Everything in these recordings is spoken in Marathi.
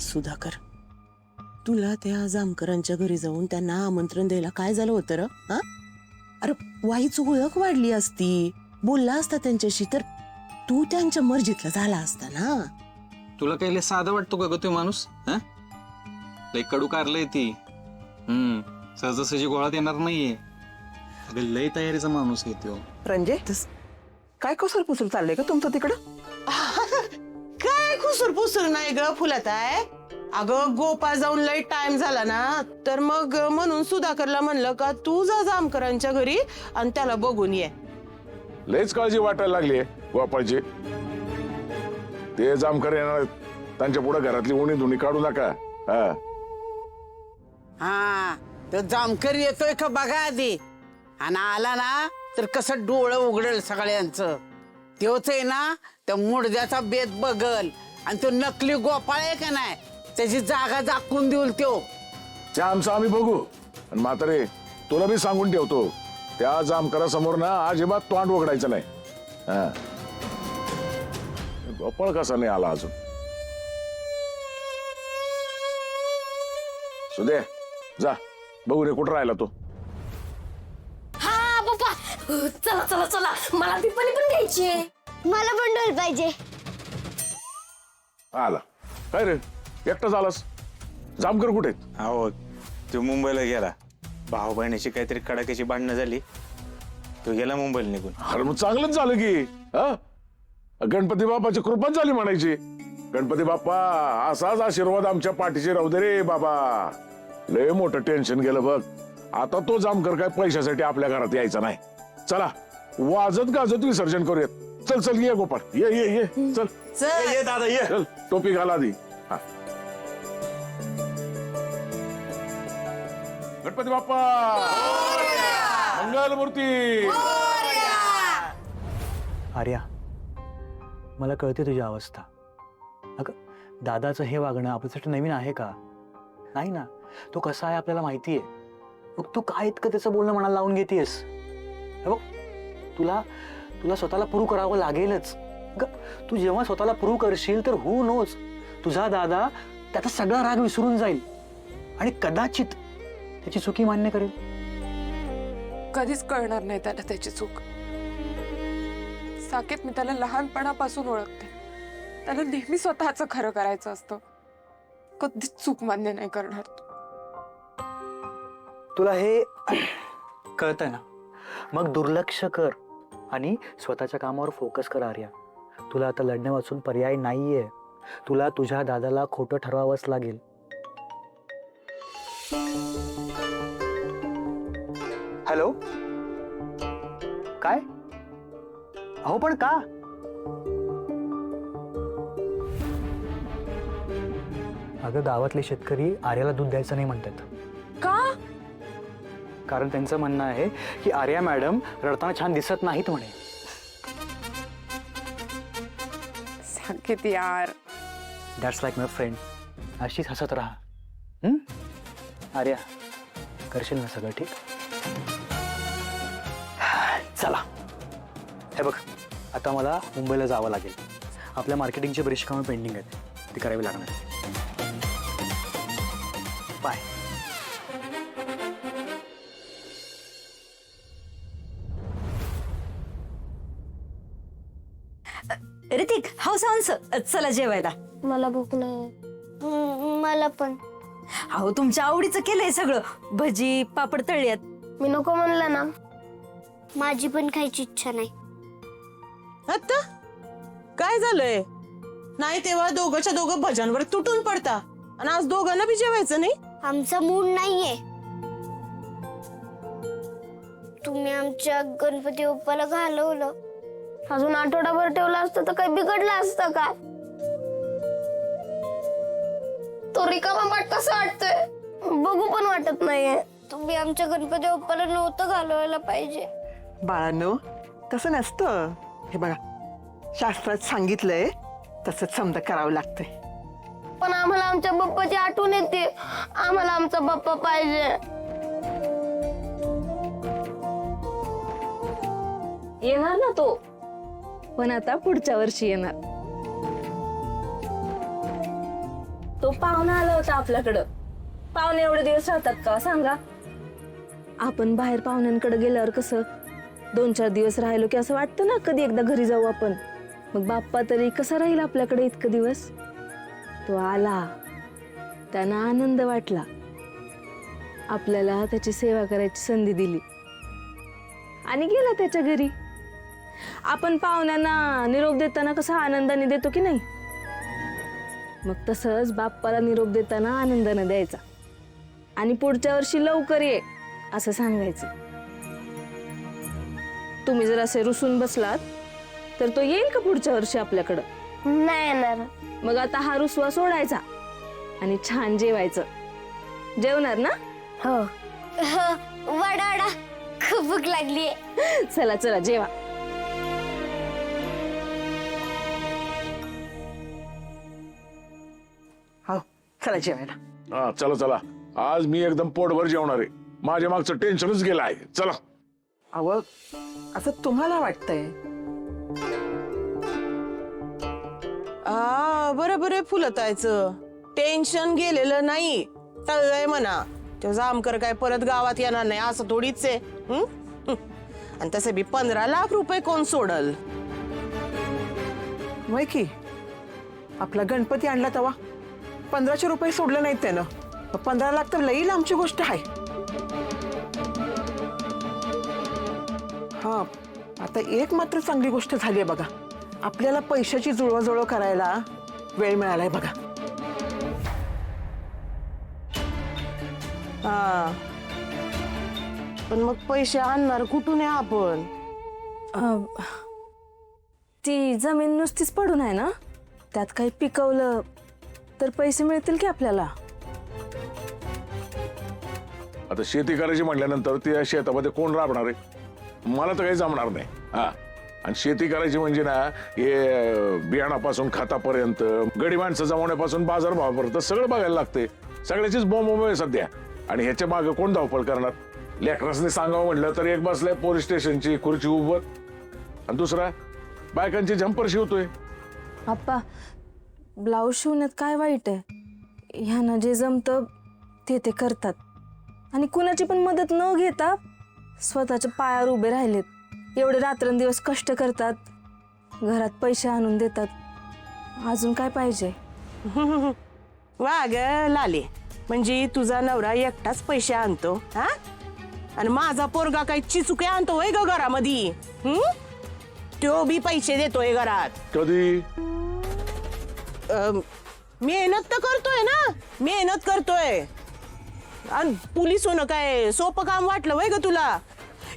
सुधाकर, तुला त्या जामकरांच्या घरी जाऊन त्यांना आमंत्रण द्यायला काय झालं होतं र? हा? अरे वाईच ओळख वाढली असती, बोलला असता त्यांच्याशी तर तू त्यांच्या मर्जीतला झाला असता ना. तुला काही लय साधं वाटतो का ग तो माणूस? लय कडू कारलंय ती. सहजासहजी गोळात येणार नाहीये. अगं लय तयारीचा माणूस आहे तो. रंजे, काय कुसर पुसर चाललंय का तुमचं तिकडं? काय खुसूर पुसूर नाही ग फुलत आहे. अगं गोपाळ जाऊन लय टाइम झाला ना, तर मग म्हणून सुधाकरला म्हणलं का तू जा जामकरांच्या घरी आणि त्याला बघून ये. लयच काळजी वाटायला लागली गोपाळची. ते जामकर येणार, त्यांच्या पुढे घरातली उणी धुणी काढू नका. हा, तो जामकर येतोय का बघा आधी, आणि आला ना तर कसं डोळं उघडेल सगळ्यांचं. तोच आहे ना त्या मुडद्याचा बेत बघल, आणि तो नकली गोपाळ आहे का नाही त्याची जागा दाखवून देईल तो. त्या आमचं आम्ही बघू. आणि म्हातारे, तुला बी सांगून ठेवतो, त्या जामकरासमोर ना अजिबात तोंड उघडायचं नाही. गोपाळ कसा नाही आला अजून? सुदे, जा बघू रे कुठं राहिला तो. हा पप्पा, चला चला चला, मला दीपाली पण घ्यायची आहे. मला पण डोल पाहिजे. आला काय रे, एकटा झालास? जामकर कुठे? अहो तो मुंबईला गेला. भाऊ बहिणीची काहीतरी कडाक्याची भांडणं झाली, तो गेला मुंबईला निघून. अरे मग चांगलंच झालं की. गणपती बाप्पाची कृपा झाली म्हणायची. गणपती बाप्पा असाच आशीर्वाद आमच्या पाठीशी राहू दे रे बाबा. लय मोठं टेन्शन गेलं बघ. आता तो जामकर काय पैशासाठी आपल्या घरात यायचा नाही. चला वाजत गाजत विसर्जन करूयात. चल चल ये गोपाळ, ये ये ये चल. ये दादा ये. चल टोपी घाला आधी. गणपती बाप्पा मंगलमूर्ती. आर्या, मला कळते तुझी अवस्था. अगं दादाचं हे वागणं आपल्यासाठी नवीन आहे का? नाही ना. तो कसा आहे आपल्याला माहिती आहे. मग तू काय इतकं त्याचं बोलणं मनाला लावून घेतेस? बघ, तुला तुला स्वतःला प्रूव्ह करावं लागेलच. तू जेव्हा स्वतःला प्रूव्ह करशील तर हू नोज तुझा दादा त्याचा सगळा राग विसरून जाईल आणि कदाचित त्याची चुकी मान्य करेल. कधीच कळणार नाही त्याला त्याची चूक. साकेत, मी त्याला लहानपणापासून ओळखते. त्याला नेहमी स्वतःचं खरं करायचं असतं. कधीच चूक मान्य नाही करणार तो. तुला हे कळतंय ना? मग दुर्लक्ष कर आणि स्वतःच्या कामावर फोकस कर आर्या. तुला आता लढण्या वाचून पर्याय नाहीये. तुला तुझ्या दादाला खोटं ठरवावंच लागेल. हॅलो, काय? अहो पण का? अगं गावातले शेतकरी आर्याला दूध द्यायचं नाही म्हणतात. का? कारण त्यांचं म्हणणं आहे की आर्या मॅडम रडताना छान दिसत नाहीत म्हणे. साकेत यार. That's like my friend. अशीच हसत राहा. आर्या, करशील ना सगळं ठीक? चला, हे बघ, आता मला मुंबईला जावं लागेल. आपल्या मार्केटिंगची बरीचशी कामं पेंडिंग आहेत, ती करावी लागणार. बाय. ऋतिक, हाऊस हंस, चला जेवायला. मला भूक नाही. मला पण. अहो तुमच्या आवडीचं केलंय सगळं. भजी पापड तळल्यात. मी नको म्हणलं ना. माझी पण खायची इच्छा नाही. आता काय झालंय? नाही तेव्हा दोघंच्या दोघं भजनवर तुटून पडता आणि आज दोघांना बी जेवायचं नाही. आमचा मूड नाहीये. तुम्ही आमच्या गणपती बाप्पाला घालवलं. अजून आठवडाभर ठेवलं असतं तर काही बिघडलं असतं का? तो रिकामा पाठ कसा वाटतोय, बघू पण वाटत नाहीये. तुम्ही आमच्या गणपती बाप्पाला नव्हतं घालवायला पाहिजे. बाळांनो, तसं नसतं. हे बघा, शास्त्रात सांगितलंय तसंच समजा करावं लागतंय. पण आम्हाला आमच्या बाप्पाची आठवण येते. आम्हाला आमचा बाप्पा पाहिजे. येणार ना तो, पण आता पुढच्या वर्षी येणार. तो पाहुणा आला होता आपल्याकडं. पाहुणे एवढे दिवस राहतात का सांगा? आपण बाहेर पाहुण्यांकडे गेल्यावर कसं 2-4 दिवस राहिलो की असं वाटतं ना कधी एकदा घरी जाऊ आपण. मग बाप्पा तरी कसा राहील आपल्याकडे इतकं दिवस? तो आला, त्यांना आनंद वाटला, आपल्याला त्याची सेवा करायची संधी दिली आणि गेला त्याच्या घरी. आपण पाहुण्यांना निरोप देताना कसा आनंदाने देतो की नाही, मग तसंच बाप्पाला निरोप देताना आनंदाने द्यायचा आणि पुढच्या वर्षी लवकर ये असं सांगायचं. तुम्ही जर असे रुसून बसलात तर तो येईल का पुढच्या वर्षी आपल्याकडं? नाही येणार. मग आता हा रुसवा सोडायचा आणि छान जेवायचं. जेवणार ना? हो. वाडा वाडा, खूप भूक लागलीये. चला चला जेवा. हो, चला जेवायला. हा चला चला, आज मी एकदम पोटभर जेवणार आहे. माझ्या मागचं टेन्शनच गेलं आहे. चला. अव असं तुम्हाला वाटतंय? बरोबर आहे फुलतायचं. टेन्शन गेलेलं नाही, टळलंय म्हणा. तो जामकर काय परत गावात येणार नाही असं थोडीच आहे. आणि तसे बी 15 लाख रुपये कोण सोडल? वय की आपला गणपती आणला तेव्हा 1500 रुपये सोडले नाहीत त्यानं. 15 लाख तर लई लांबची गोष्ट आहे. हा, आता एक मात्र चांगली गोष्ट झाली आहे बघा. आपल्याला पैशाची जुळवाजुळव करायला वेळ मिळालाय बघा. हा, पण मग पैसे आणणार कुठून आहे आपण? ती जमीन नुसतीच पडून आहे ना, त्यात काही पिकवलं तर पैसे मिळतील की आपल्याला. आता शेती करायची म्हटल्यानंतर त्या शेतामध्ये कोण राबणार आहे? मला तर काही जमणार नाही. हा, आणि शेती करायची म्हणजे ना, हे बियाणापासून खतापर्यंत, गडी माणसं जमवण्यापासून बाजारभावापर्यंत सगळं बघायला लागते. सगळ्याचीच बोंब आहे सध्या. आणि ह्याच्या मागे कोण धावपळ करणार? लेकरासने सांगावं म्हटलं तर एक बसलाय पोलीस स्टेशनची खुर्ची उभं, आणि दुसरा बायकांची झंपर शिवतोय. आप्पा, ब्लाऊज शिवण्यात काय वाईट आहे? ह्यांना जे जमतं ते करतात आणि कुणाची पण मदत न घेता स्वतःच्या पायावर उभे राहिलेत. एवढे रात्रंदिवस कष्ट करतात, घरात पैसे आणून देतात. अजून काय पाहिजे? वा ग लाले, म्हणजे तुझा नवरा एकटाच पैसे आणतो हा, आणि माझा पोरगा काही चिचुके आणतो होय ग घरामध्ये? तो बी पैसे देतोय घरात. कधी? मेहनत तर करतोय ना, मेहनत करतोय. आणि पोलीस होणं काय सोपं काम वाटलं वय ग तुला?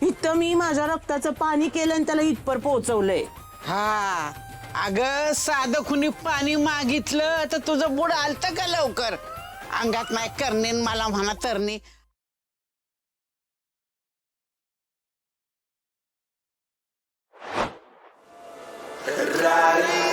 इथं मी माझ्या रक्ताचं पाणी केलं आणि त्याला इथपर पोहोचवलंय. हा, अगं साधं कुणी पाणी मागितलं तर तुझं बुड आलतं का लवकर? अंगात नाही करणे मला म्हणा तरणे. रारी